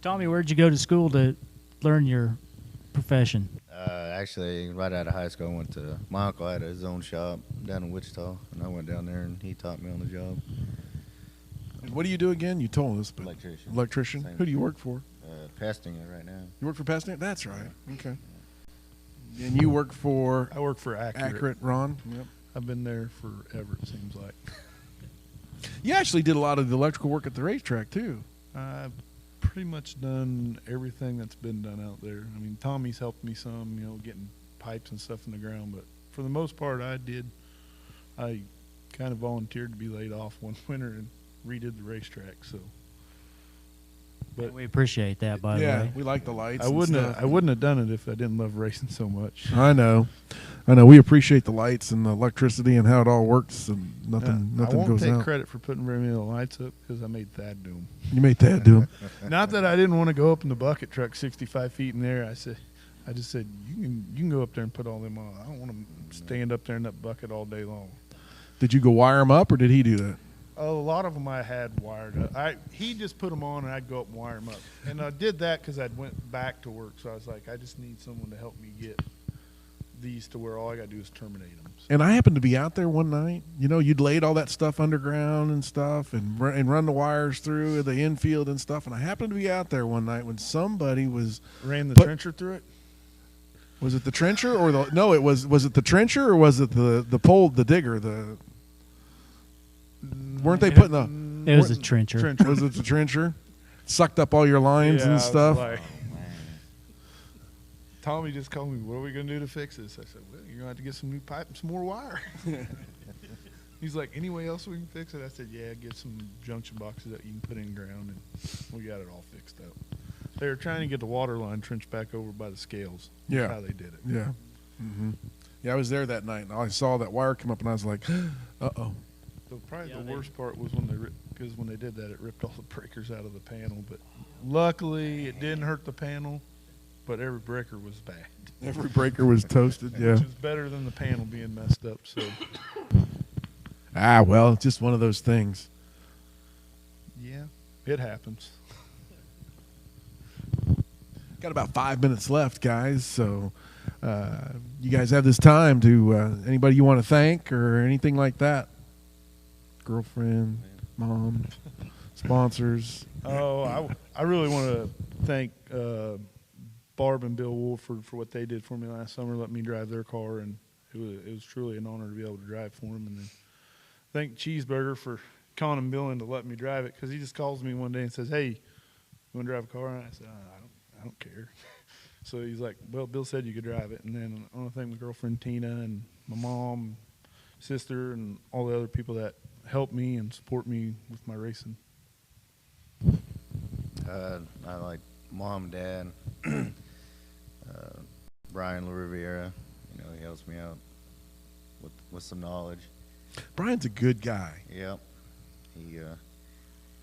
Tommy, where'd you go to school to learn your profession? Actually, right out of high school, I went to my uncle had his own shop down in Wichita, and I went down there and he taught me on the job. And what do you do again? You told us, but Electrician. Electrician. Same Who do you thing. work for? Pesting it right now. You work for Pasnet? That's right. Okay. And you work for I work for Accurate, Ron? Yep. I've been there forever, it seems like. You actually did a lot of the electrical work at the racetrack, too. I've pretty much done everything that's been done out there. I mean, Tommy's helped me some, getting pipes and stuff in the ground, but for the most part, I kind of volunteered to be laid off one winter and redid the racetrack. So, but We appreciate that, by the Yeah, way. we like the lights. I and wouldn't stuff. have, I wouldn't have done it if I didn't love racing so much. I know. We appreciate the lights and the electricity and how it all works, and nothing I won't goes take out. credit for putting very many of the lights up because I made Thad do 'em. You made that do 'em. Not that I didn't want to go up in the bucket truck 65 feet in there. I just said you can go up there and put all them on. I don't want to stand up there in that bucket all day long. Did you go wire them up, or did he do that? A lot of them I had wired up. He just put them on, and I'd go up and wire them up. And I did that because I'd went back to work, so I was like, I just need someone to help me get these to where all I got to do is terminate them. So. And I happened to be out there one night. You know, you'd laid all that stuff underground and stuff and run the wires through the infield and stuff. And I happened to be out there one night when somebody ran the trencher through it. Was it the trencher or no? It was it the trencher or was it the pole, the digger? Weren't they putting the? It was a trencher. Was it the trencher? Sucked up all your lines and stuff. Like, Tommy just called me, what are we going to do to fix this? I said, well, you're going to have to get some new pipe and some more wire. He's like, any way else we can fix it? I said, yeah, get some junction boxes that you can put in ground, and we got it all fixed up. They were trying to get the water line trenched back over by the scales. Yeah. That's how they did it. Yeah. Mm-hmm. Yeah, I was there that night, and I saw that wire come up, and I was like, uh-oh. So probably the worst part was because when they did that, it ripped all the breakers out of the panel. But luckily, it didn't hurt the panel, but every breaker was bad. Every breaker was toasted, yeah. Which is better than the panel being messed up. So. Well, it's just one of those things. Yeah, it happens. Got about 5 minutes left, guys, so you guys have this time to anybody you want to thank or anything like that? Girlfriend, mom, sponsors. Oh, I really want to thank Barb and Bill Wolford for what they did for me last summer, let me drive their car, and it was truly an honor to be able to drive for them. And then thank Cheeseburger for conning Bill into letting me drive it, because he just calls me one day and says, hey, you want to drive a car? And I said, I don't care. So he's like, well, Bill said you could drive it. And then I want to thank my girlfriend Tina and my mom, sister, and all the other people that help me and support me with my racing. I like mom, dad, Brian LaRiviera. You know, he helps me out with some knowledge. Brian's a good guy. Yep.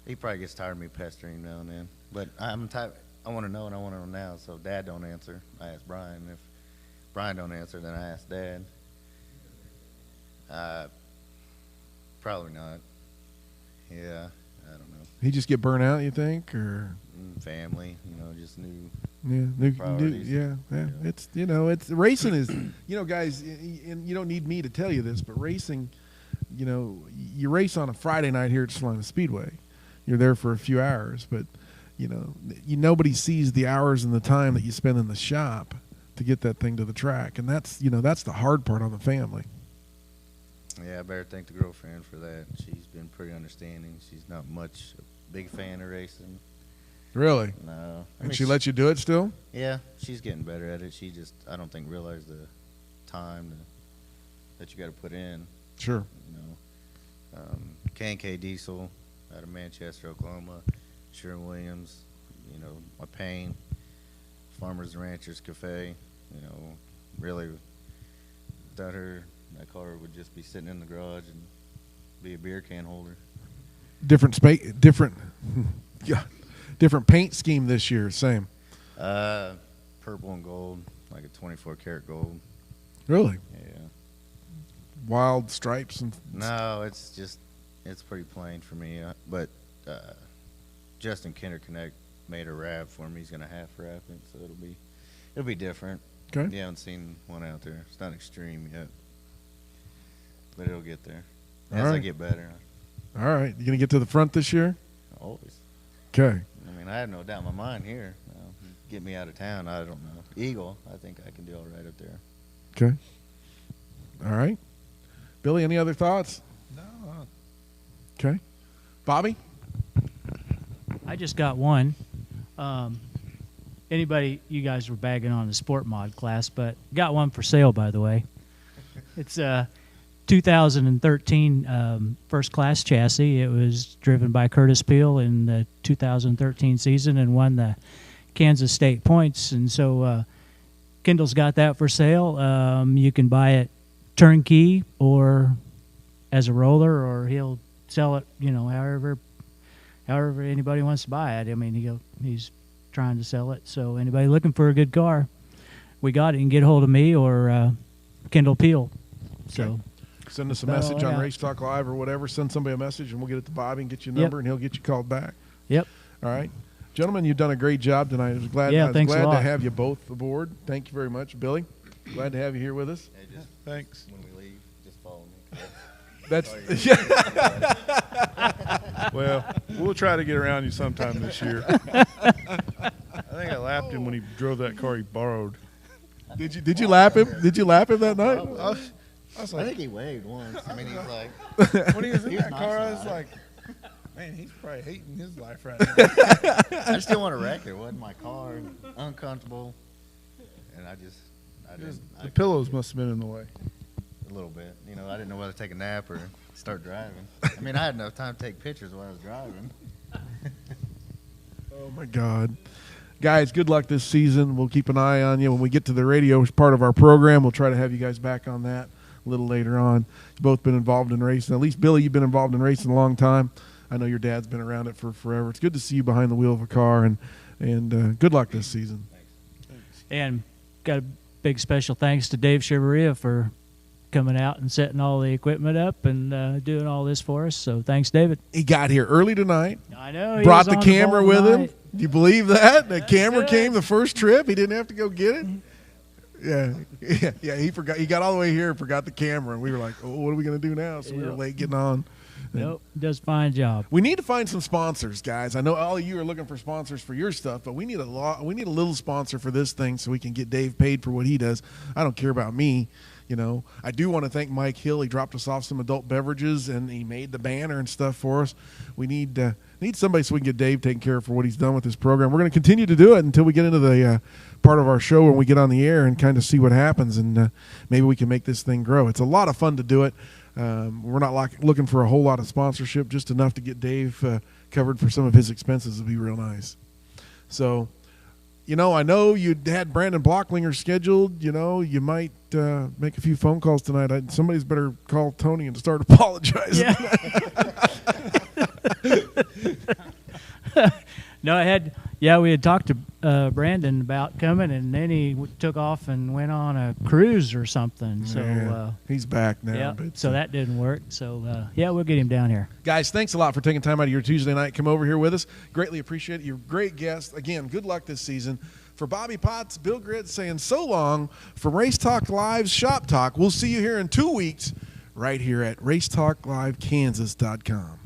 He probably gets tired of me pestering him now and then. But I'm type. I want to know, and I want to know now. So Dad don't answer, I ask Brian. If Brian don't answer, then I ask Dad. Probably not. Yeah, I don't know. He just get burnt out, you think, or family? You know, just new. Yeah, new priorities. yeah. It's it's racing is guys, and you don't need me to tell you this, but racing, you race on a Friday night here at Salina Speedway. You're there for a few hours, but nobody sees the hours and the time that you spend in the shop to get that thing to the track, and that's the hard part on the family. Yeah, I better thank the girlfriend for that. She's been pretty understanding. She's not much a big fan of racing. Really? No. And she lets you do it still? Yeah, she's getting better at it. She just, I don't think, realized the time that you got to put in. Sure. K&K Diesel out of Manchester, Oklahoma. Sherwin-Williams, my Payne, Farmers and Ranchers Cafe. Really, without her, that car would just be sitting in the garage and be a beer can holder. Different paint scheme this year, same. Purple and gold, like a 24 karat gold. Really? Yeah. Wild stripes and. No, it's pretty plain for me. But Justin Kinderconnect made a wrap for me. He's gonna half wrap it, so it'll be different. Okay. You haven't seen one out there. It's not extreme yet, but it'll get there as I get better. All right, you gonna get to the front this year? Always. Okay. I mean, I have no doubt in my mind here. Get me out of town, I don't know. Eagle, I think I can do all right up there. Okay. All right. Billy, any other thoughts? No. Okay. Bobby? I just got one. You guys were bagging on the sport mod class, but got one for sale, by the way. It's a 2013 first class chassis. It was driven by Curtis Peel in the 2013 season and won the Kansas State points. And so Kendall's got that for sale. You can buy it turnkey or as a roller, or he'll sell it, however anybody wants to buy it. I mean, he's trying to sell it. So anybody looking for a good car, we got it. You can get a hold of me or Kendall Peel. So okay. Send us a message on RaceTalk Live or whatever. Send somebody a message, and we'll get it to Bobby and get your number, and he'll get you called back. Yep. All right. Gentlemen, you've done a great job tonight. I was glad, to have you both aboard. Thank you very much. Billy? Glad to have you here with us. Hey, just Thanks. when we leave, just follow me. That's Well, we'll try to get around you sometime this year. I think I lapped him when he drove that car he borrowed. Did you lap him? Did you lap him that night? I was I like, think he waved once. I mean, he's like, when he was in He's that nice car, I was guy. like, man, he's probably hating his life right now. I just didn't want to wreck it. It wasn't my car, uncomfortable, and I The pillows must have been in the way. a little bit. You know, I didn't know whether to take a nap or start driving. I mean, I had enough time to take pictures while I was driving. Oh my God. Guys, good luck this season. We'll keep an eye on you. When we get to the radio as part of our program, we'll try to have you guys back on that a little later on. You've both been involved in racing. At least, Billy, you've been involved in racing a long time. I know your dad's been around it for forever. It's good to see you behind the wheel of a car, and good luck this season. And got a big special thanks to Dave Cheveria for coming out and setting all the equipment up and doing all this for us. So thanks, David. He got here early tonight, I know. He brought was the on camera ball with him. tonight. Do you believe that? The That's camera good. came the first trip. He didn't have to go get it. Yeah. He forgot. He got all the way here and forgot the camera, and we were like, "Oh, what are we going to do now?" So we were Yep. late getting on. Nope, does a fine job. We need to find some sponsors, guys. I know all of you are looking for sponsors for your stuff, but we need a little sponsor for this thing so we can get Dave paid for what he does. I don't care about me. You know, I do want to thank Mike Hill. He dropped us off some adult beverages, and he made the banner and stuff for us. We need somebody so we can get Dave taken care of for what he's done with this program. We're going to continue to do it until we get into the part of our show when we get on the air and kind of see what happens, and maybe we can make this thing grow. It's a lot of fun to do it. We're not looking for a whole lot of sponsorship, just enough to get Dave covered for some of his expenses would be real nice. So, you know, I know you had Brandon Blocklinger scheduled. You know, you might make a few phone calls tonight. Somebody's better call Tony and start apologizing. Yeah. No, we had talked to Brandon about coming, and then he took off and went on a cruise or something. So, Yeah, he's back now. yeah, But, so that didn't work. So, we'll get him down here. guys, thanks a lot for taking time out of your Tuesday night. Come over here with us. Greatly appreciate it. You're a great guest. Again, good luck this season. For Bobby Potts, Bill Gritz saying so long from Race Talk Live's Shop Talk. We'll see you here in 2 weeks right here at racetalklivekansas.com.